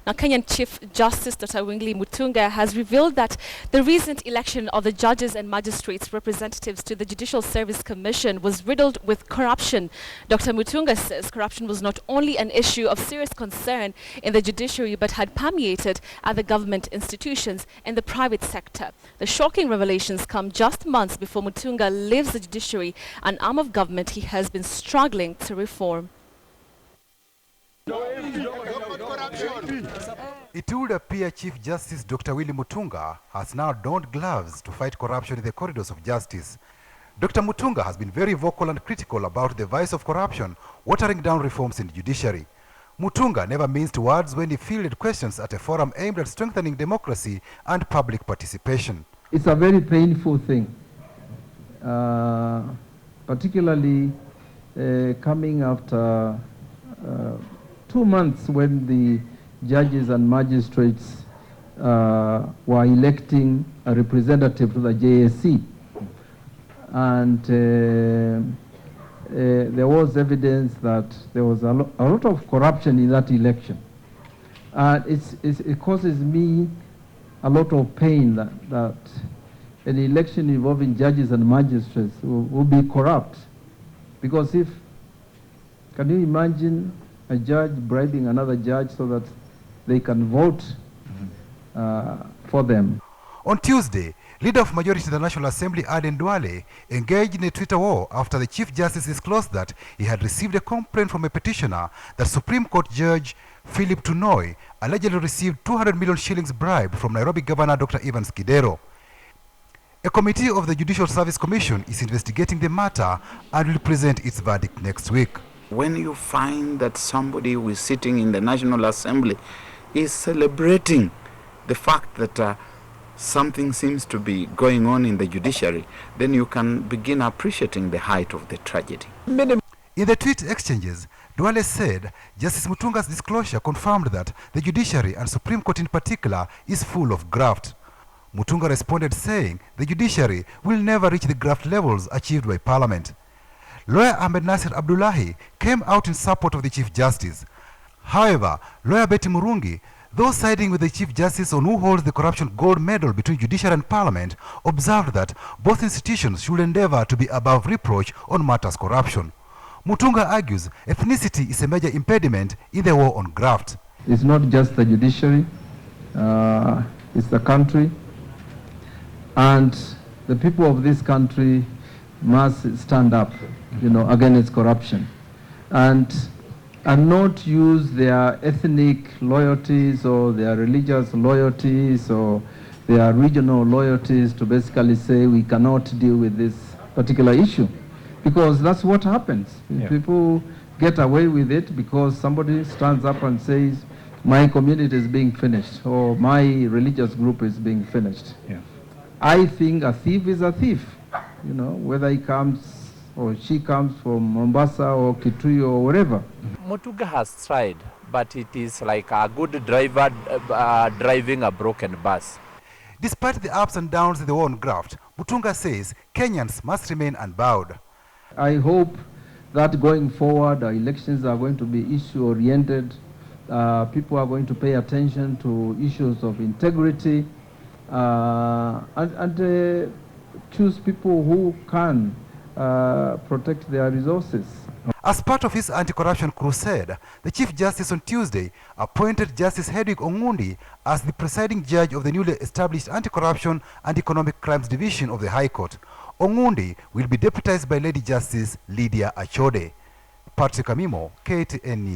Now, Kenyan Chief Justice Dr. Willy Mutunga has revealed that the recent election of the judges and magistrates representatives to the Judicial Service Commission was riddled with corruption. Dr. Mutunga says corruption was not only an issue of serious concern in the judiciary but had permeated other government institutions and the private sector. The shocking revelations come just months before Mutunga leaves the judiciary, an arm of government he has been struggling to reform. It would appear Chief Justice Dr. Willy Mutunga has now donned gloves to fight corruption in the corridors of justice. Dr. Mutunga has been very vocal and critical about the vice of corruption watering down reforms in the judiciary. Mutunga never minced words when he fielded questions at a forum aimed at strengthening democracy and public participation. It's a very painful thing, particularly coming after 2 months when the judges and magistrates were electing a representative to the JSC. And there was evidence that there was a lot of corruption in that election. It causes me a lot of pain that an election involving judges and magistrates will be corrupt. Because can you imagine a judge bribing another judge so that they can vote for them? On Tuesday, leader of Majority in the National Assembly, Aden Duale, engaged in a Twitter war after the Chief Justice disclosed that he had received a complaint from a petitioner that Supreme Court Judge Philip Tunoi allegedly received 200 million shillings bribe from Nairobi Governor Dr. Evans Kidero. A committee of the Judicial Service Commission is investigating the matter and will present its verdict next week. When you find that somebody who is sitting in the National Assembly is celebrating the fact that something seems to be going on in the judiciary, then you can begin appreciating the height of the tragedy. In the tweet exchanges, Duale said Justice Mutunga's disclosure confirmed that the judiciary and Supreme Court in particular is full of graft. Mutunga responded saying the judiciary will never reach the graft levels achieved by Parliament. Lawyer Ahmed Nasir Abdullahi came out in support of the Chief Justice. However, lawyer Betty Murungi, though siding with the Chief Justice on who holds the corruption gold medal between judiciary and Parliament, observed that both institutions should endeavor to be above reproach on matters corruption. Mutunga argues ethnicity is a major impediment in the war on graft. It's not just the judiciary, it's the country. And the people of this country must stand up, against corruption. And not use their ethnic loyalties or their religious loyalties or their regional loyalties to basically say we cannot deal with this particular issue. Because that's what happens. Yeah. People get away with it because somebody stands up and says, my community is being finished or my religious group is being finished. Yeah. I think a thief is a thief, whether he comes or she comes from Mombasa or Kitui or wherever. Mutunga has tried, but it is like a good driver driving a broken bus. Despite the ups and downs in the war on graft, Mutunga says Kenyans must remain unbowed. I hope that going forward, our elections are going to be issue-oriented. People are going to pay attention to issues of integrity and choose people who can protect their resources. As part of his anti-corruption crusade, the Chief Justice on Tuesday appointed Justice Hedwig Ongundi as the presiding judge of the newly established Anti-Corruption and Economic Crimes Division of the High Court. Ongundi will be deputized by Lady Justice Lydia Achode. Patrick Amimo, KTN News.